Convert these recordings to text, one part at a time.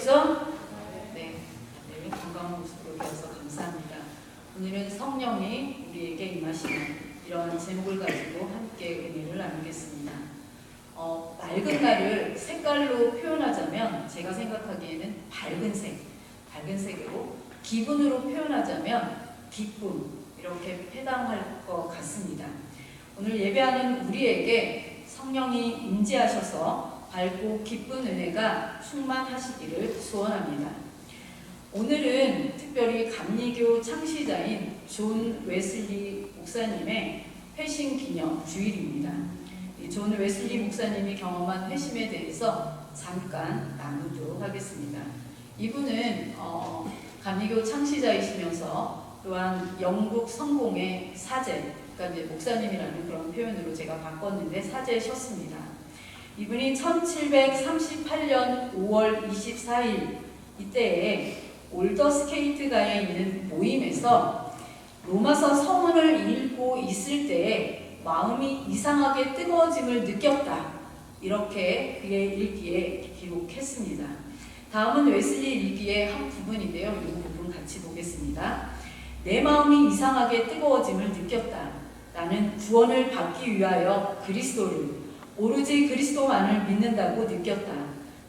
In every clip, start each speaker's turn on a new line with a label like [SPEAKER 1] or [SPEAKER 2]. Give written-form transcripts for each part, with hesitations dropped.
[SPEAKER 1] 되었죠? 네, 다들 건강한 모습으로 되어서 감사합니다. 오늘은 성령이 우리에게 임하시는 이런 제목을 가지고 함께 은혜를 나누겠습니다. 맑은 날을 색깔로 표현하자면 제가 생각하기에는 밝은 색으로, 기분으로 표현하자면 기쁨, 이렇게 해당할 것 같습니다. 오늘 예배하는 우리에게 성령이 임재하셔서 밝고 기쁜 은혜가 충만하시기를 소원합니다. 오늘은 특별히 감리교 창시자인 존 웨슬리 목사님의 회심 기념 주일입니다. 존 웨슬리 목사님이 경험한 회심에 대해서 잠깐 나누도록 하겠습니다. 이분은 감리교 창시자이시면서 또한 영국 성공의 사제, 그러니까 이제 목사님이라는 그런 표현으로 제가 바꿨는데 사제셨습니다. 이분이 1738년 5월 24일 이때에 올더스케이트가에 있는 모임에서 로마서 서문을 읽고 있을 때에 마음이 이상하게 뜨거워짐을 느꼈다. 이렇게 그의 일기에 기록했습니다. 다음은 웨슬리 일기의 한 부분인데요. 이 부분 같이 보겠습니다. 내 마음이 이상하게 뜨거워짐을 느꼈다. 나는 구원을 받기 위하여 그리스도를, 오로지 그리스도만을 믿는다고 느꼈다.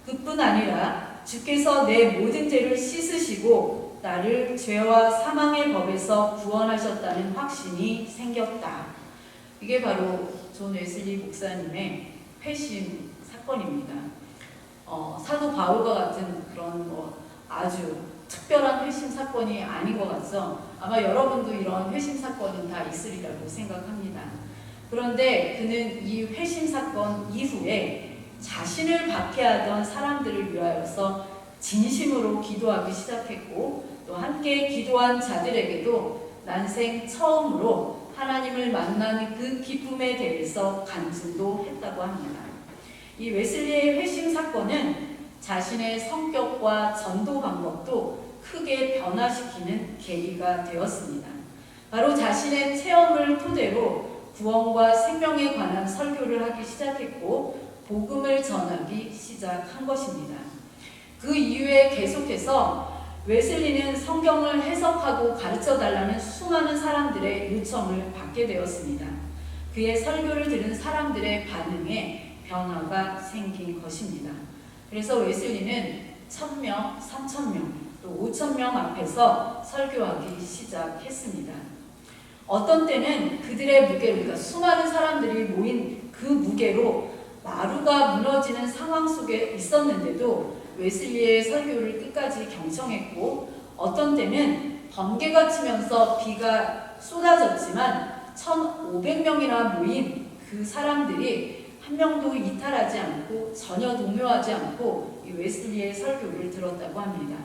[SPEAKER 1] 그뿐 아니라 주께서 내 모든 죄를 씻으시고 나를 죄와 사망의 법에서 구원하셨다는 확신이 생겼다. 이게 바로 존 웨슬리 목사님의 회심 사건입니다. 사도 바울과 같은 그런 아주 특별한 회심 사건이 아닌 것 같죠. 아마 여러분도 이런 회심 사건은 다 있으리라고 생각합니다. 그런데 그는 이 회심 사건 이후에 자신을 박해하던 사람들을 위하여서 진심으로 기도하기 시작했고, 또 함께 기도한 자들에게도 난생 처음으로 하나님을 만난 그 기쁨에 대해서 간증도 했다고 합니다. 이 웨슬리의 회심 사건은 자신의 성격과 전도 방법도 크게 변화시키는 계기가 되었습니다. 바로 자신의 체험을 토대로 구원과 생명에 관한 설교를 하기 시작했고 복음을 전하기 시작한 것입니다. 그 이후에 계속해서 웨슬리는 성경을 해석하고 가르쳐달라는 수많은 사람들의 요청을 받게 되었습니다. 그의 설교를 들은 사람들의 반응에 변화가 생긴 것입니다. 그래서 웨슬리는 1000명, 3000명, 또 5000명 앞에서 설교하기 시작했습니다. 어떤 때는 그들의 무게로, 그러니까 수많은 사람들이 모인 그 무게로 마루가 무너지는 상황 속에 있었는데도 웨슬리의 설교를 끝까지 경청했고, 어떤 때는 번개가 치면서 비가 쏟아졌지만 1500명이나 모인 그 사람들이 한 명도 이탈하지 않고 전혀 동요하지 않고 이 웨슬리의 설교를 들었다고 합니다.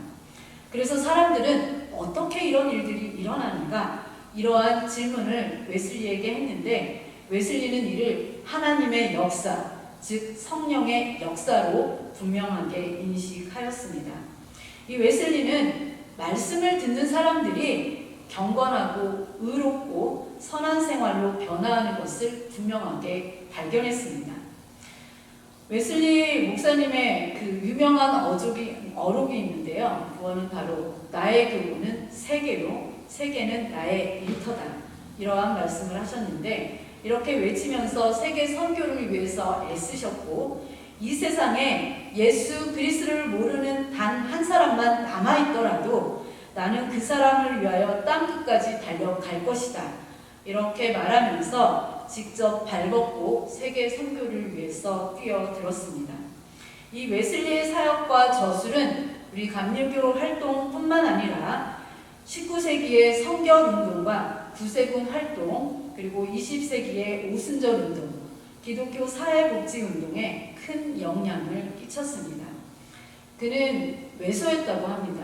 [SPEAKER 1] 그래서 사람들은 어떻게 이런 일들이 일어나는가, 이러한 질문을 웨슬리에게 했는데 웨슬리는 이를 하나님의 역사, 즉 성령의 역사로 분명하게 인식하였습니다. 이 웨슬리는 말씀을 듣는 사람들이 경건하고 의롭고 선한 생활로 변화하는 것을 분명하게 발견했습니다. 웨슬리 목사님의 그 유명한 어록이 있는데요. 그거는 바로 나의 교훈은 세계로, 세계는 나의 일터다. 이러한 말씀을 하셨는데, 이렇게 외치면서 세계 선교를 위해서 애쓰셨고, 이 세상에 예수 그리스도를 모르는 단 한 사람만 남아있더라도 나는 그 사람을 위하여 땅끝까지 달려갈 것이다. 이렇게 말하면서 직접 발벗고 세계 선교를 위해서 뛰어들었습니다. 이 웨슬리의 사역과 저술은 우리 감리교 활동뿐만 아니라 19세기의 성결운동과 구세군 활동, 그리고 20세기의 오순절 운동, 기독교 사회복지운동에 큰 영향을 끼쳤습니다. 그는 왜소했다고 합니다.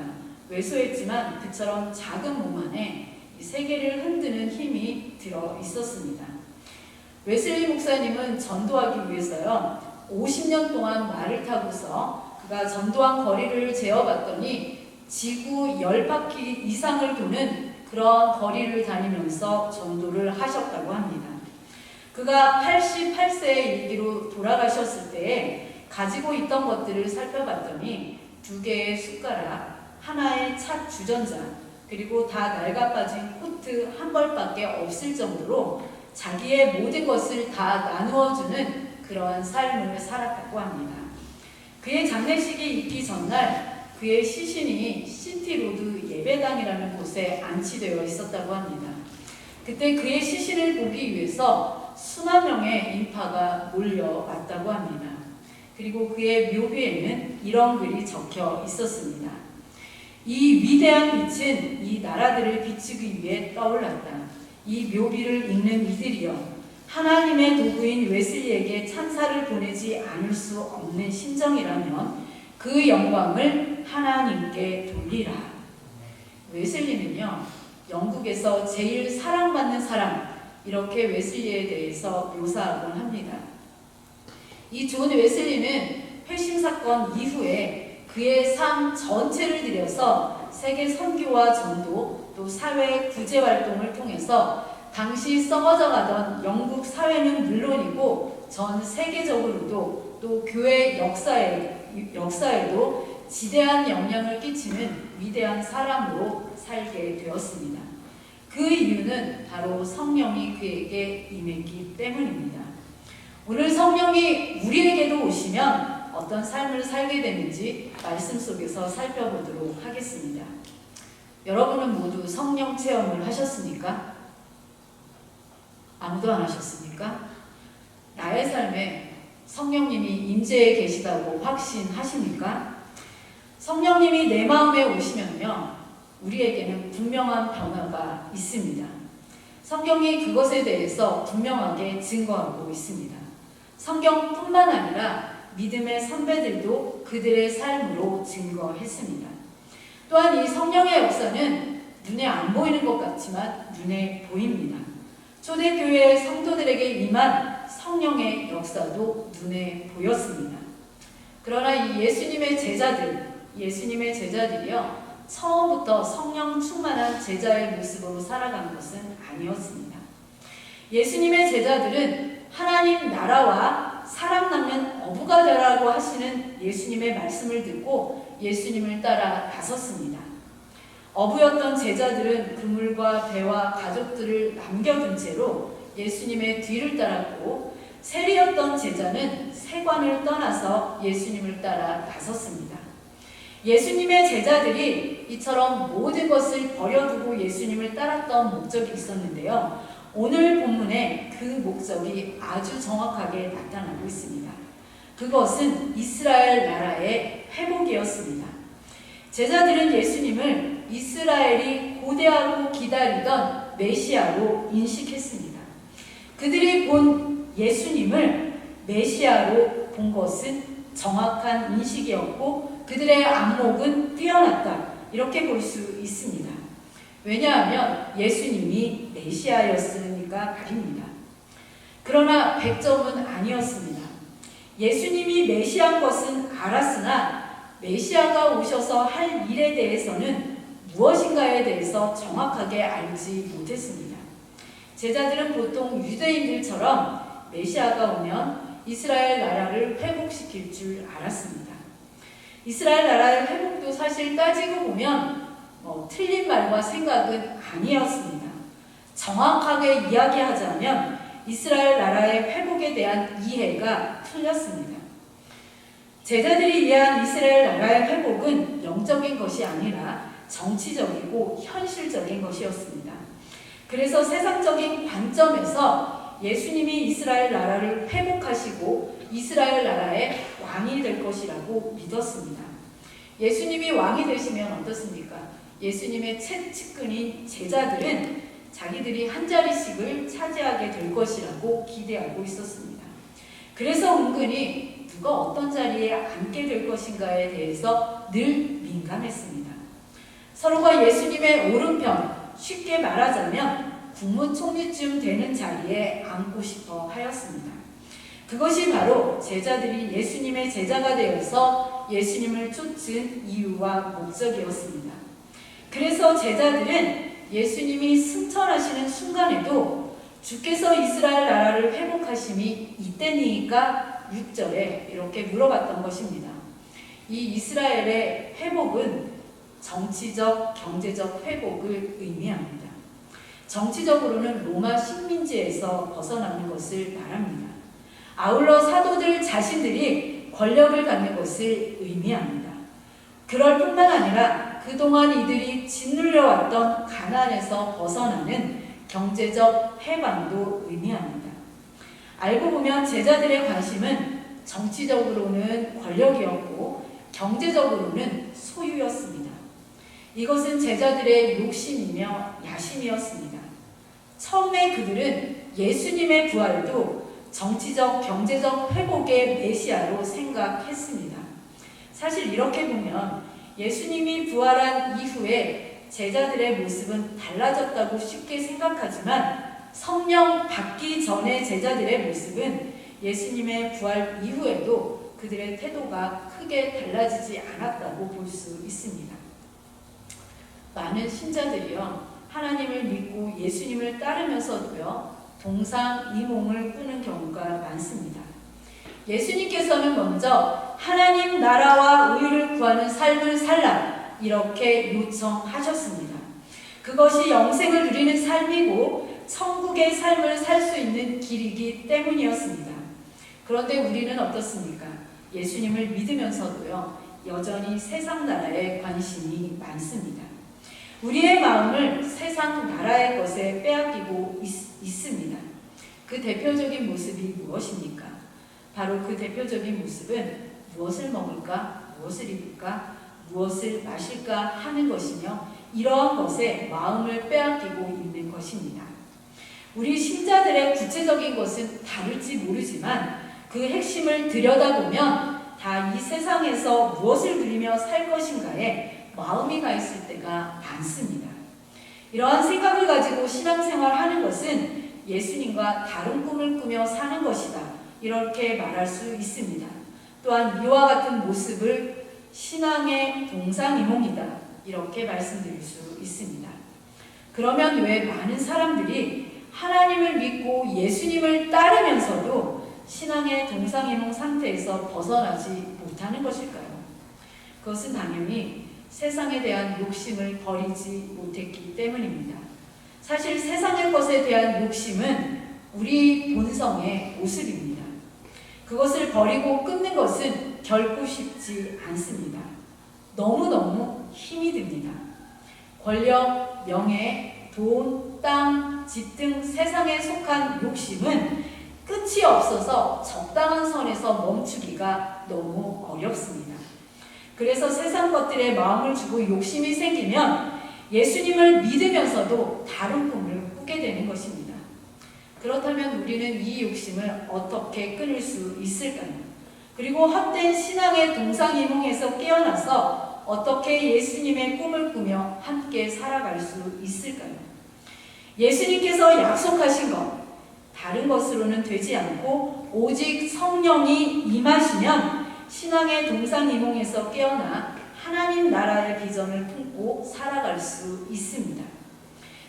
[SPEAKER 1] 왜소했지만 그처럼 작은 몸 안에 이 세계를 흔드는 힘이 들어 있었습니다. 웨슬리 목사님은 전도하기 위해서요, 50년 동안 말을 타고서 그가 전도한 거리를 재어봤더니 지구 10바퀴 이상을 도는 그런 거리를 다니면서 전도를 하셨다고 합니다. 그가 88세의 일기로 돌아가셨을 때에 가지고 있던 것들을 살펴봤더니 2개의 숟가락, 하나의 찻 주전자, 그리고 다 낡아빠진 코트 한 벌밖에 없을 정도로 자기의 모든 것을 다 나누어주는 그러한 삶을 살았다고 합니다. 그의 장례식이 있기 전날 그의 시신이 시티로드 예배당이라는 곳에 안치되어 있었다고 합니다. 그때 그의 시신을 보기 위해서 수만 명의 인파가 몰려왔다고 합니다. 그리고 그의 묘비에는 이런 글이 적혀 있었습니다. 이 위대한 빛은 이 나라들을 비추기 위해 떠올랐다. 이 묘비를 읽는 이들이여, 하나님의 도구인 웨슬리에게 찬사를 보내지 않을 수 없는 심정이라면 그 영광을 하나님께 돌리라. 웨슬리는요, 영국에서 제일 사랑받는 사람, 이렇게 웨슬리에 대해서 묘사하곤 합니다. 이 존 웨슬리는 회심 사건 이후에 그의 삶 전체를 들여서 세계 선교와 전도, 또 사회 구제 활동을 통해서 당시 썩어져 가던 영국 사회는 물론이고 전 세계적으로도 또 교회 역사에도 지대한 영향을 끼치는 위대한 사람으로 살게 되었습니다. 그 이유는 바로 성령이 그에게 임했기 때문입니다. 오늘 성령이 우리에게도 오시면 어떤 삶을 살게 되는지 말씀 속에서 살펴보도록 하겠습니다. 여러분은 모두 성령 체험을 하셨습니까? 아무도 안 하셨습니까? 나의 삶에 성령님이 임재해 계시다고 확신하십니까? 성령님이 내 마음에 오시면요, 우리에게는 분명한 변화가 있습니다. 성경이 그것에 대해서 분명하게 증거하고 있습니다. 성경뿐만 아니라 믿음의 선배들도 그들의 삶으로 증거했습니다. 또한 이 성령의 역사는 눈에 안 보이는 것 같지만 눈에 보입니다. 초대교회의 성도들에게 임한 성령의 역사도 눈에 보였습니다. 그러나 이 예수님의 제자들이요, 처음부터 성령 충만한 제자의 모습으로 살아간 것은 아니었습니다. 예수님의 제자들은 하나님 나라와 사람 낳는 어부가 되라고 하시는 예수님의 말씀을 듣고 예수님을 따라 나섰습니다. 어부였던 제자들은 그물과 배와 가족들을 남겨둔 채로 예수님의 뒤를 따랐고, 세리였던 제자는 세관을 떠나서 예수님을 따라 나섰습니다. 예수님의 제자들이 이처럼 모든 것을 버려두고 예수님을 따랐던 목적이 있었는데요, 오늘 본문에 그 목적이 아주 정확하게 나타나고 있습니다. 그것은 이스라엘 나라의 회복이었습니다. 제자들은 예수님을 이스라엘이 고대하고 기다리던 메시아로 인식했습니다. 그들이 본 예수님을 메시아로 본 것은 정확한 인식이었고 그들의 안목은 뛰어났다, 이렇게 볼 수 있습니다. 왜냐하면 예수님이 메시아였으니까 말입니다. 그러나 100점은 아니었습니다. 예수님이 메시아인 것은 알았으나 메시아가 오셔서 할 일에 대해서는 무엇인가에 대해서 정확하게 알지 못했습니다. 제자들은 보통 유대인들처럼 메시아가 오면 이스라엘 나라를 회복시킬 줄 알았습니다. 이스라엘 나라의 회복도 사실 따지고 보면 틀린 말과 생각은 아니었습니다. 정확하게 이야기하자면 이스라엘 나라의 회복에 대한 이해가 틀렸습니다. 제자들이 이해한 이스라엘 나라의 회복은 영적인 것이 아니라 정치적이고 현실적인 것이었습니다. 그래서 세상적인 관점에서 예수님이 이스라엘 나라를 회복하시고 이스라엘 나라의 왕이 될 것이라고 믿었습니다. 예수님이 왕이 되시면 어떻습니까? 예수님의 채측근인 제자들은 자기들이 한 자리씩을 차지하게 될 것이라고 기대하고 있었습니다. 그래서 은근히 누가 어떤 자리에 앉게 될 것인가에 대해서 늘 민감했습니다. 서로가 예수님의 오른편, 쉽게 말하자면 국무총리쯤 되는 자리에 앉고 싶어 하였습니다. 그것이 바로 제자들이 예수님의 제자가 되어서 예수님을 쫓은 이유와 목적이었습니다. 그래서 제자들은 예수님이 승천하시는 순간에도 주께서 이스라엘 나라를 회복하심이 이때니까 6절에 이렇게 물어봤던 것입니다. 이 이스라엘의 회복은 정치적, 경제적 회복을 의미합니다. 정치적으로는 로마 식민지에서 벗어나는 것을 말합니다. 아울러 사도들 자신들이 권력을 갖는 것을 의미합니다. 그럴 뿐만 아니라 그동안 이들이 짓눌려왔던 가난에서 벗어나는 경제적 해방도 의미합니다. 알고 보면 제자들의 관심은 정치적으로는 권력이었고 경제적으로는 소유였습니다. 이것은 제자들의 욕심이며 야심이었습니다. 처음에 그들은 예수님의 부활도 정치적, 경제적 회복의 메시아로 생각했습니다. 사실 이렇게 보면 예수님이 부활한 이후에 제자들의 모습은 달라졌다고 쉽게 생각하지만 성령 받기 전의 제자들의 모습은 예수님의 부활 이후에도 그들의 태도가 크게 달라지지 않았다고 볼 수 있습니다. 많은 신자들이요, 하나님을 믿고 예수님을 따르면서도요, 동상이몽을 꾸는 경우가 많습니다. 예수님께서는 먼저 하나님 나라와 의를 구하는 삶을 살라 이렇게 요청하셨습니다. 그것이 영생을 누리는 삶이고 천국의 삶을 살 수 있는 길이기 때문이었습니다. 그런데 우리는 어떻습니까? 예수님을 믿으면서도요, 여전히 세상 나라에 관심이 많습니다. 우리의 마음을 세상 나라의 것에 빼앗기고 있습니다. 그 대표적인 모습이 무엇입니까? 바로 그 대표적인 모습은 무엇을 먹을까, 무엇을 입을까, 무엇을 마실까 하는 것이며 이러한 것에 마음을 빼앗기고 있는 것입니다. 우리 신자들의 구체적인 것은 다를지 모르지만 그 핵심을 들여다보면 다 이 세상에서 무엇을 누리며 살 것인가에 마음이 가 있을 때가 많습니다. 이러한 생각을 가지고 신앙생활하는 것은 예수님과 다른 꿈을 꾸며 사는 것이다, 이렇게 말할 수 있습니다. 또한 이와 같은 모습을 신앙의 동상이몽이다, 이렇게 말씀드릴 수 있습니다. 그러면 왜 많은 사람들이 하나님을 믿고 예수님을 따르면서도 신앙의 동상이몽 상태에서 벗어나지 못하는 것일까요? 그것은 당연히 세상에 대한 욕심을 버리지 못했기 때문입니다. 사실 세상의 것에 대한 욕심은 우리 본성의 모습입니다. 그것을 버리고 끊는 것은 결코 쉽지 않습니다. 너무너무 힘이 듭니다. 권력, 명예, 돈, 땅, 집 등 세상에 속한 욕심은 끝이 없어서 적당한 선에서 멈추기가 너무 어렵습니다. 그래서 세상 것들에 마음을 주고 욕심이 생기면 예수님을 믿으면서도 다른 꿈을 꾸게 되는 것입니다. 그렇다면 우리는 이 욕심을 어떻게 끊을 수 있을까요? 그리고 헛된 신앙의 동상이몽에서 깨어나서 어떻게 예수님의 꿈을 꾸며 함께 살아갈 수 있을까요? 예수님께서 약속하신 것, 다른 것으로는 되지 않고 오직 성령이 임하시면 신앙의 동상이몽에서 깨어나 하나님 나라의 비전을 품고 살아갈 수 있습니다.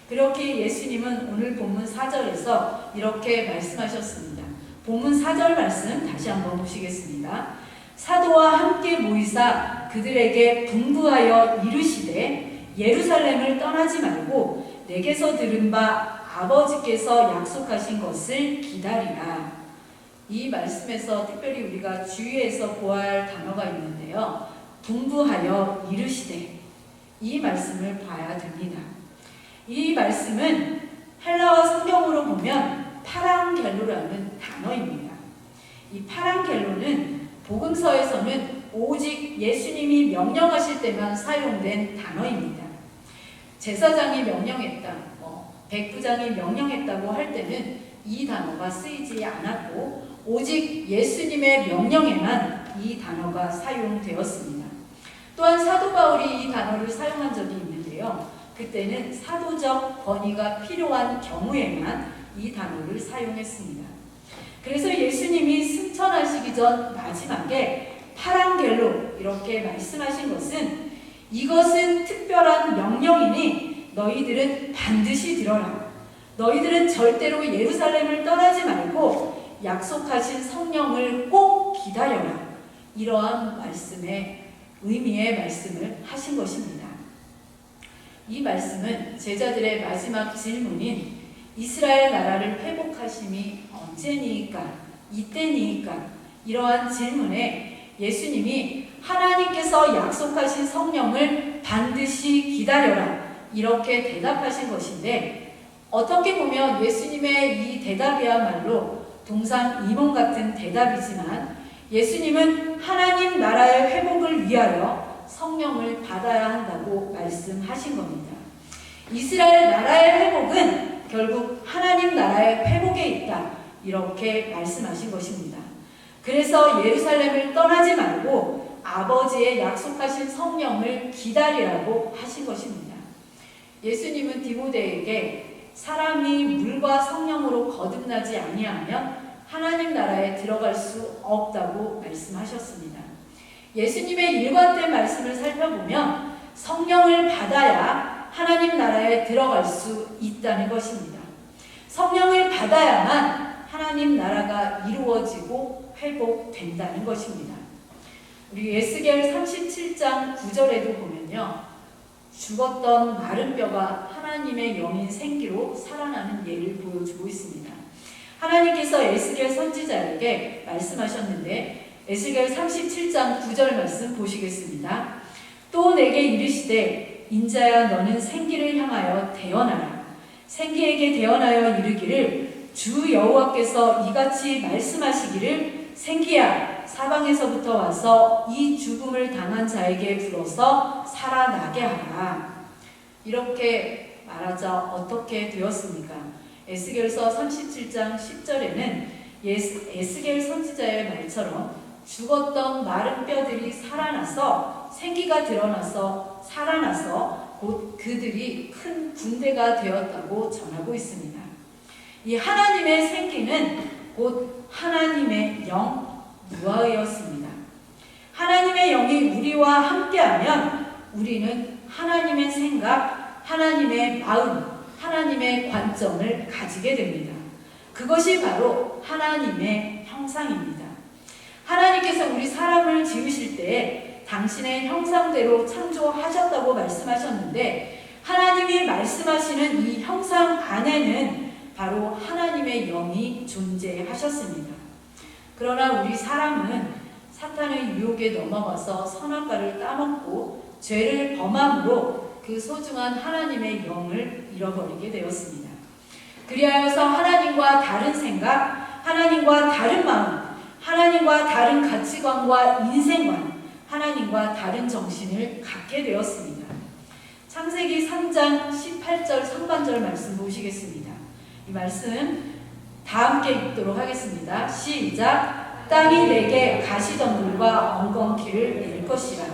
[SPEAKER 1] 그렇게 예수님은 오늘 본문 4절에서 이렇게 말씀하셨습니다. 본문 4절 말씀 다시 한번 보시겠습니다. 사도와 함께 모이사 그들에게 분부하여 이르시되 예루살렘을 떠나지 말고 내게서 들은 바 아버지께서 약속하신 것을 기다리라. 이 말씀에서 특별히 우리가 주의해서 보아야 할 단어가 있는데요. 분부하여 이르시되, 이 말씀을 봐야 됩니다. 이 말씀은 헬라어 성경으로 보면 파랑겔로라는 단어입니다. 이 파랑겔로는 복음서에서는 오직 예수님이 명령하실 때만 사용된 단어입니다. 제사장이 명령했다, 백부장이 명령했다고 할 때는 이 단어가 쓰이지 않았고 오직 예수님의 명령에만 이 단어가 사용되었습니다. 또한 사도 바울이 이 단어를 사용한 적이 있는데요. 그때는 사도적 권위가 필요한 경우에만 이 단어를 사용했습니다. 그래서 예수님이 승천하시기 전 마지막에 파랑겔로 이렇게 말씀하신 것은 이것은 특별한 명령이니 너희들은 반드시 들어라. 너희들은 절대로 예루살렘을 떠나지 말고 약속하신 성령을 꼭 기다려라. 이러한 말씀의 의미의 말씀을 하신 것입니다. 이 말씀은 제자들의 마지막 질문인 이스라엘 나라를 회복하심이 언제니까, 이때니까, 이러한 질문에 예수님이 하나님께서 약속하신 성령을 반드시 기다려라, 이렇게 대답하신 것인데, 어떻게 보면 예수님의 이 대답이야말로 동상이몽 같은 대답이지만 예수님은 하나님 나라의 회복을 위하여 성령을 받아야 한다고 말씀하신 겁니다. 이스라엘 나라의 회복은 결국 하나님 나라의 회복에 있다, 이렇게 말씀하신 것입니다. 그래서 예루살렘을 떠나지 말고 아버지의 약속하신 성령을 기다리라고 하신 것입니다. 예수님은 디모데에게 사람이 물과 성령으로 거듭나지 아니하면 하나님 나라에 들어갈 수 없다고 말씀하셨습니다. 예수님의 일관된 말씀을 살펴보면 성령을 받아야 하나님 나라에 들어갈 수 있다는 것입니다. 성령을 받아야만 하나님 나라가 이루어지고 회복된다는 것입니다. 우리 에스겔 37장 9절에도 보면요, 죽었던 마른 뼈가 하나님의 영인 생기로 살아나는 예를 보여주고 있습니다. 하나님께서 에스겔 선지자에게 말씀하셨는데 에스겔 37장 9절 말씀 보시겠습니다. 또 내게 이르시되 인자야 너는 생기를 향하여 대언하라. 생기에게 대언하여 이르기를 주 여호와께서 이같이 말씀하시기를 생기야 사방에서부터 와서 이 죽음을 당한 자에게 불어서 살아나게 하라. 이렇게 말하자 어떻게 되었습니까? 에스겔서 37장 10절에는 에스겔 선지자의 말처럼 죽었던 마른 뼈들이 살아나서 생기가 드러나서 살아나서 곧 그들이 큰 군대가 되었다고 전하고 있습니다. 이 하나님의 생기는 곧 하나님의 영 유아였습니다. 하나님의 영이 우리와 함께하면 우리는 하나님의 생각, 하나님의 마음, 하나님의 관점을 가지게 됩니다. 그것이 바로 하나님의 형상입니다. 하나님께서 우리 사람을 지으실 때 당신의 형상대로 창조하셨다고 말씀하셨는데 하나님이 말씀하시는 이 형상 안에는 바로 하나님의 영이 존재하셨습니다. 그러나 우리 사람은 사탄의 유혹에 넘어가서 선악과를 따먹고 죄를 범함으로 그 소중한 하나님의 영을 잃어버리게 되었습니다. 그리하여서 하나님과 다른 생각, 하나님과 다른 마음, 하나님과 다른 가치관과 인생관, 하나님과 다른 정신을 갖게 되었습니다. 창세기 3장 18절 상반절 말씀 보시겠습니다. 이 말씀 다 함께 읽도록 하겠습니다. 시작! 땅이 내게 가시덤불과 엉겅퀴를 낼 것이라.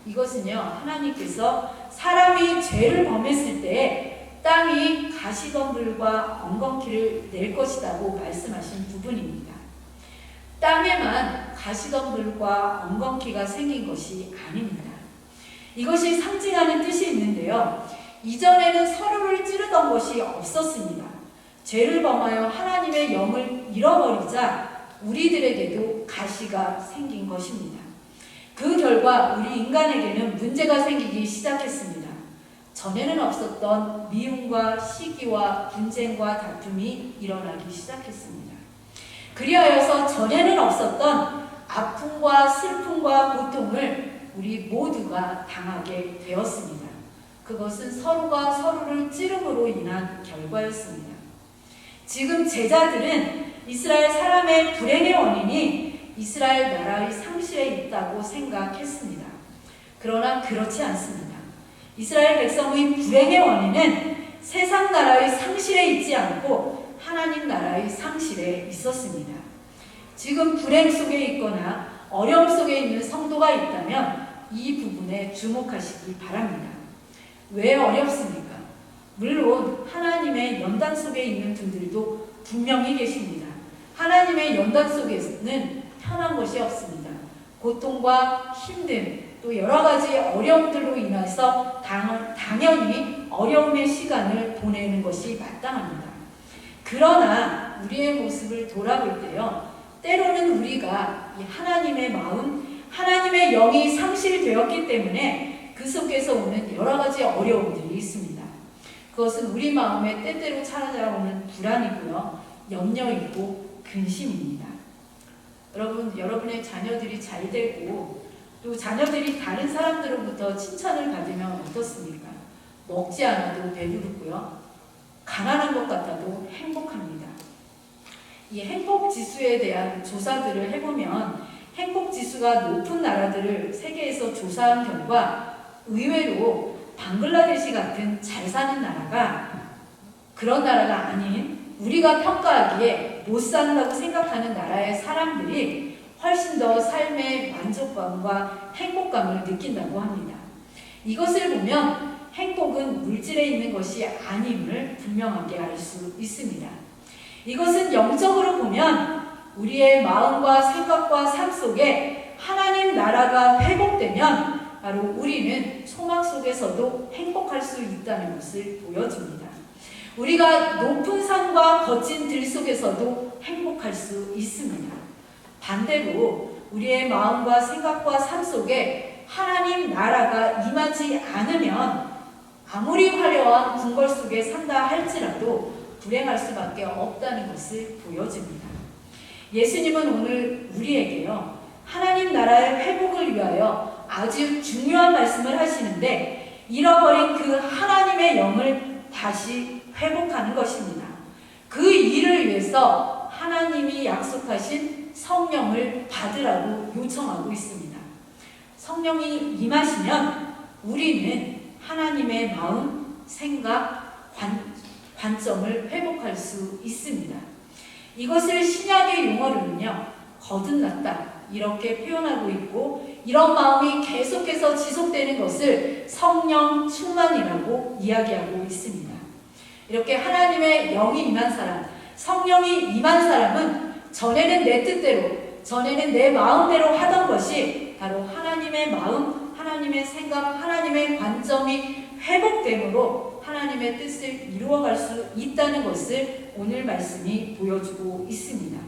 [SPEAKER 1] 이것은요, 하나님께서 사람이 죄를 범했을 때 땅이 가시덤불과 엉겅퀴를 낼 것이라고 말씀하신 부분입니다. 땅에만 가시덤불과 엉겅퀴가 생긴 것이 아닙니다. 이것이 상징하는 뜻이 있는데요. 이전에는 서로를 찌르던 것이 없었습니다. 죄를 범하여 하나님의 영을 잃어버리자 우리들에게도 가시가 생긴 것입니다. 그 결과 우리 인간에게는 문제가 생기기 시작했습니다. 전에는 없었던 미움과 시기와 분쟁과 다툼이 일어나기 시작했습니다. 그리하여서 전에는 없었던 아픔과 슬픔과 고통을 우리 모두가 당하게 되었습니다. 그것은 서로가 서로를 찌름으로 인한 결과였습니다. 지금 제자들은 이스라엘 사람의 불행의 원인이 이스라엘 나라의 상실에 있다고 생각했습니다. 그러나 그렇지 않습니다. 이스라엘 백성의 불행의 원인은 세상 나라의 상실에 있지 않고 하나님 나라의 상실에 있었습니다. 지금 불행 속에 있거나 어려움 속에 있는 성도가 있다면 이 부분에 주목하시기 바랍니다. 왜 어렵습니까? 물론 하나님의 연단 속에 있는 분들도 분명히 계십니다. 하나님의 연단 속에는 편한 것이 없습니다. 고통과 힘듦, 또 여러 가지 어려움들로 인해서 당연히 어려움의 시간을 보내는 것이 마땅합니다. 그러나 우리의 모습을 돌아볼 때요, 때로는 우리가 이 하나님의 마음, 하나님의 영이 상실되었기 때문에 그 속에서 오는 여러 가지 어려움들이 있습니다. 그것은 우리 마음에 때때로 찾아오는 불안이고요, 염려이고 근심입니다. 여러분의 자녀들이 잘 되고 또 자녀들이 다른 사람들로부터 칭찬을 받으면 어떻습니까? 먹지 않아도 배부르고요, 가난한 것 같아도 행복합니다. 이 행복지수에 대한 조사들을 해보면 행복지수가 높은 나라들을 세계에서 조사한 결과 의외로 방글라데시 같은 잘 사는 나라가 그런 나라가 아닌 우리가 평가하기에 못 산다고 생각하는 나라의 사람들이 훨씬 더 삶의 만족감과 행복감을 느낀다고 합니다. 이것을 보면 행복은 물질에 있는 것이 아님을 분명하게 알 수 있습니다. 이것은 영적으로 보면 우리의 마음과 생각과 삶 속에 하나님 나라가 회복되면 바로 우리는 소망 속에서도 행복할 수 있다는 것을 보여줍니다. 우리가 높은 산과 거친 들 속에서도 행복할 수 있습니다. 반대로 우리의 마음과 생각과 삶 속에 하나님 나라가 임하지 않으면 아무리 화려한 궁궐 속에 산다 할지라도 불행할 수밖에 없다는 것을 보여줍니다. 예수님은 오늘 우리에게요, 하나님 나라의 회복을 위하여 아주 중요한 말씀을 하시는데 잃어버린 그 하나님의 영을 다시 회복하는 것입니다. 그 일을 위해서 하나님이 약속하신 성령을 받으라고 요청하고 있습니다. 성령이 임하시면 우리는 하나님의 마음, 생각, 관점을 회복할 수 있습니다. 이것을 신약의 용어로는요, 거듭났다 이렇게 표현하고 있고, 이런 마음이 계속해서 지속되는 것을 성령 충만이라고 이야기하고 있습니다. 이렇게 하나님의 영이 임한 사람, 성령이 임한 사람은 전에는 내 뜻대로, 전에는 내 마음대로 하던 것이 바로 하나님의 마음, 하나님의 생각, 하나님의 관점이 회복됨으로 하나님의 뜻을 이루어갈 수 있다는 것을 오늘 말씀이 보여주고 있습니다.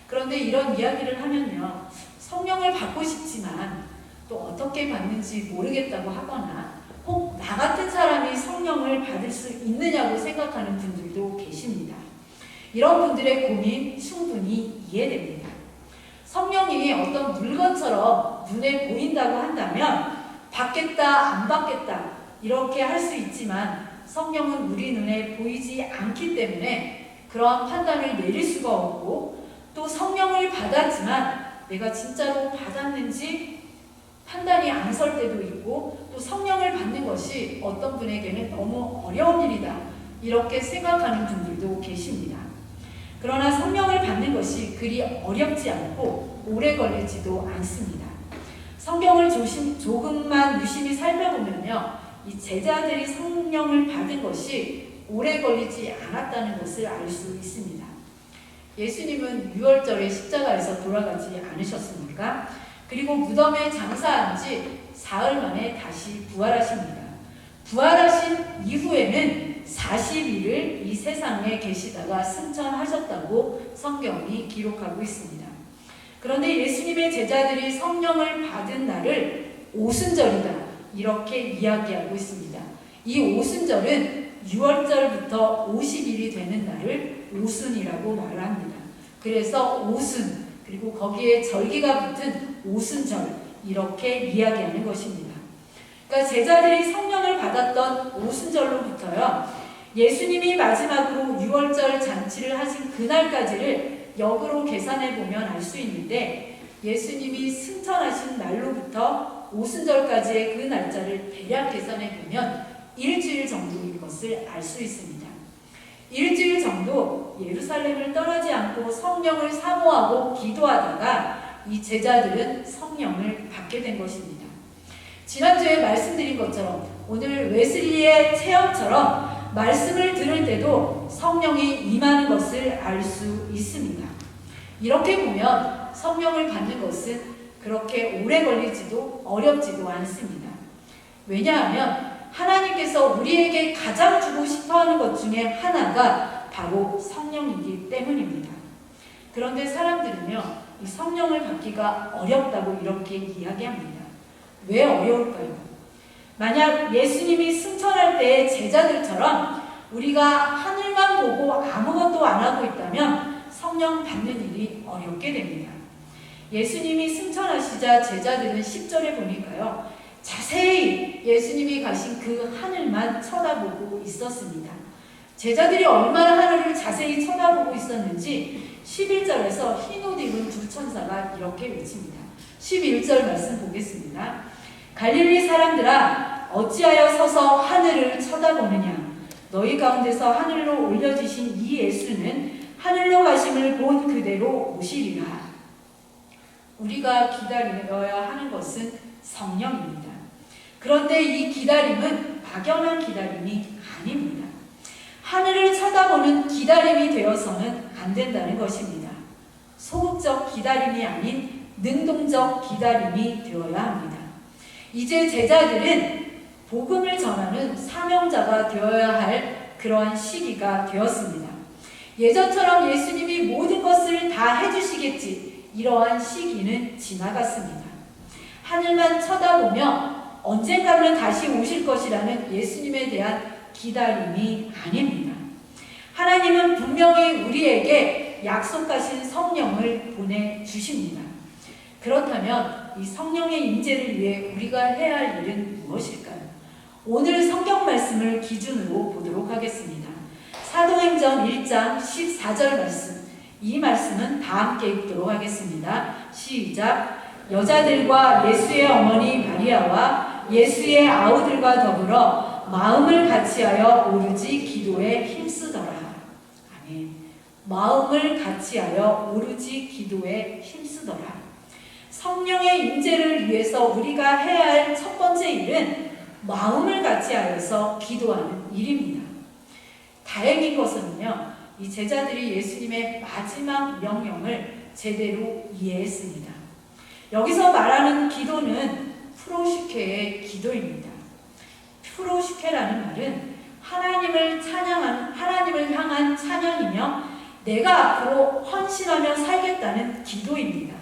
[SPEAKER 1] 그런데 이런 이야기를 하면요, 성령을 받고 싶지만 또 어떻게 받는지 모르겠다고 하거나 혹 나 같은 사람이 성령을 받을 수 있느냐고 생각하는 분들도 계십니다. 이런 분들의 고민 충분히 이해됩니다. 성령이 어떤 물건처럼 눈에 보인다고 한다면 받겠다, 안 받겠다 이렇게 할 수 있지만 성령은 우리 눈에 보이지 않기 때문에 그러한 판단을 내릴 수가 없고, 또 성령을 받았지만 내가 진짜로 받았는지 판단이 안 설 때도 있고, 또 성령을 받는 것이 어떤 분에게는 너무 어려운 일이다 이렇게 생각하는 분들도 계십니다. 그러나 성령을 받는 것이 그리 어렵지 않고 오래 걸리지도 않습니다. 성경을 조금만 유심히 살펴보면요, 이 제자들이 성령을 받은 것이 오래 걸리지 않았다는 것을 알 수 있습니다. 예수님은 6월절에 십자가에서 돌아가지 않으셨습니까? 그리고 무덤에 장사한 지 사흘 만에 다시 부활하십니다. 부활하신 이후에는 40일을 이 세상에 계시다가 승천하셨다고 성경이 기록하고 있습니다. 그런데 예수님의 제자들이 성령을 받은 날을 오순절이다 이렇게 이야기하고 있습니다. 이 오순절은 6월절부터 50일이 되는 날을 오순이라고 말합니다. 그래서 오순, 그리고 거기에 절기가 붙은 오순절 이렇게 이야기하는 것입니다. 그러니까 제자들이 성령을 받았던 오순절로부터요, 예수님이 마지막으로 6월절 잔치를 하신 그날까지를 역으로 계산해 보면 알 수 있는데, 예수님이 승천하신 날로부터 오순절까지의 그 날짜를 대략 계산해 보면 일주일 정도인 것을 알 수 있습니다. 일주일 정도 예루살렘을 떠나지 않고 성령을 사모하고 기도하다가 이 제자들은 성령을 받게 된 것입니다. 지난주에 말씀드린 것처럼 오늘 웨슬리의 체험처럼 말씀을 들을 때도 성령이 임하는 것을 알 수 있습니다. 이렇게 보면 성령을 받는 것은 그렇게 오래 걸리지도 어렵지도 않습니다. 왜냐하면 하나님께서 우리에게 가장 주고 싶어하는 것 중에 하나가 바로 성령이기 때문입니다. 그런데 사람들은요, 이 성령을 받기가 어렵다고 이렇게 이야기합니다. 왜 어려울까요? 만약 예수님이 승천할 때의 제자들처럼 우리가 하늘만 보고 아무것도 안 하고 있다면 성령 받는 일이 어렵게 됩니다. 예수님이 승천하시자 제자들은 10절에 보니까요, 자세히 예수님이 가신 그 하늘만 쳐다보고 있었습니다. 제자들이 얼마나 하늘을 자세히 쳐다보고 있었는지 11절에서 흰 옷 입은 두 천사가 이렇게 외칩니다. 11절 말씀 보겠습니다. 갈릴리 사람들아, 어찌하여 서서 하늘을 쳐다보느냐? 너희 가운데서 하늘로 올려지신 이 예수는 하늘로 가심을 본 그대로 오시리라. 우리가 기다려야 하는 것은 성령입니다. 그런데 이 기다림은 막연한 기다림이 아닙니다. 하늘을 쳐다보는 기다림이 되어서는 안 된다는 것입니다. 소극적 기다림이 아닌 능동적 기다림이 되어야 합니다. 이제 제자들은 복음을 전하는 사명자가 되어야 할 그러한 시기가 되었습니다. 예전처럼 예수님이 모든 것을 다 해주시겠지, 이러한 시기는 지나갔습니다. 하늘만 쳐다보며 언젠가는 다시 오실 것이라는 예수님에 대한 기다림이 아닙니다. 하나님은 분명히 우리에게 약속하신 성령을 보내주십니다. 그렇다면 이 성령의 임재를 위해 우리가 해야 할 일은 무엇일까요? 오늘 성경 말씀을 기준으로 보도록 하겠습니다. 사도행전 1장 14절 말씀, 이 말씀은 다 함께 읽도록 하겠습니다. 시작. 여자들과 예수의 어머니 마리아와 예수의 아우들과 더불어 마음을 같이하여 오로지 기도에 힘쓰더라. 아멘. 마음을 같이하여 오로지 기도에 힘쓰더라. 성령의 임재를 위해서 우리가 해야 할 첫 번째 일은 마음을 같이하여서 기도하는 일입니다. 다행인 것은요, 이 제자들이 예수님의 마지막 명령을 제대로 이해했습니다. 여기서 말하는 기도는 프로시케의 기도입니다. 프로시케라는 말은 하나님을 향한 찬양이며 내가 앞으로 헌신하며 살겠다는 기도입니다.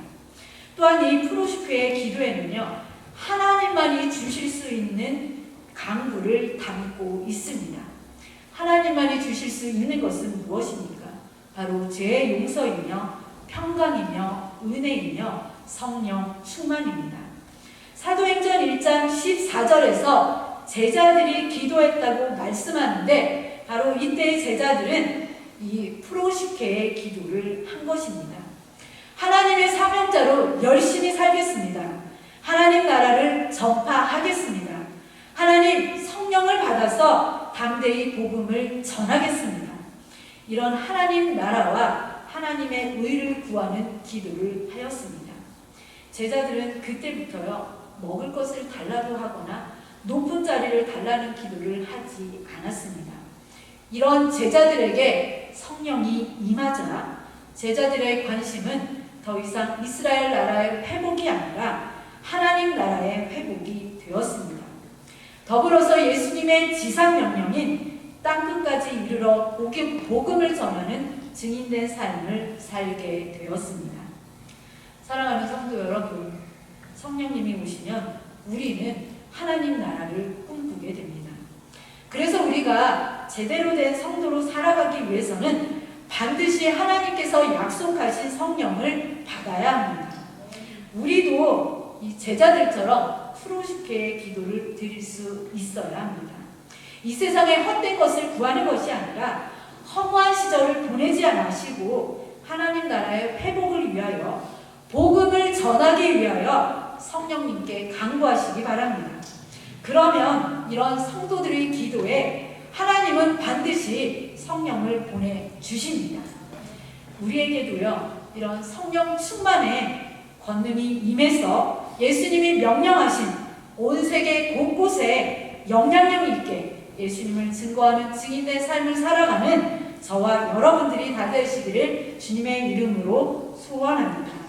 [SPEAKER 1] 또한 이 프로시케의 기도에는요, 하나님만이 주실 수 있는 강구를 담고 있습니다. 하나님만이 주실 수 있는 것은 무엇입니까? 바로 죄의 용서이며 평강이며 은혜이며 성령 충만입니다. 사도행전 1장 14절에서 제자들이 기도했다고 말씀하는데 바로 이때의 제자들은 이 프로시케의 기도를 한 것입니다. 하나님의 사명자로 열심히 살겠습니다. 하나님 나라를 전파하겠습니다. 하나님 성령을 받아서 담대히 복음을 전하겠습니다. 이런 하나님 나라와 하나님의 의를 구하는 기도를 하였습니다. 제자들은 그때부터요, 먹을 것을 달라고 하거나 높은 자리를 달라는 기도를 하지 않았습니다. 이런 제자들에게 성령이 임하자 제자들의 관심은 더 이상 이스라엘 나라의 회복이 아니라 하나님 나라의 회복이 되었습니다. 더불어서 예수님의 지상명령인 땅끝까지 이르러 복음을 전하는 증인된 삶을 살게 되었습니다. 사랑하는 성도 여러분, 성령님이 오시면 우리는 하나님 나라를 꿈꾸게 됩니다. 그래서 우리가 제대로 된 성도로 살아가기 위해서는 반드시 하나님께서 약속하신 성령을 받아야 합니다. 우리도 이 제자들처럼 프로시케의 기도를 드릴 수 있어야 합니다. 이 세상에 헛된 것을 구하는 것이 아니라 허무한 시절을 보내지 마시고 하나님 나라의 회복을 위하여 복음을 전하기 위하여 성령님께 간구하시기 바랍니다. 그러면 이런 성도들의 기도에 하나님은 반드시 성령을 보내주십니다. 우리에게도요, 이런 성령 충만의 권능이 임해서 예수님이 명령하신 온 세계 곳곳에 영향력 있게 예수님을 증거하는 증인된 삶을 살아가는 저와 여러분들이 다 되시기를 주님의 이름으로 소원합니다.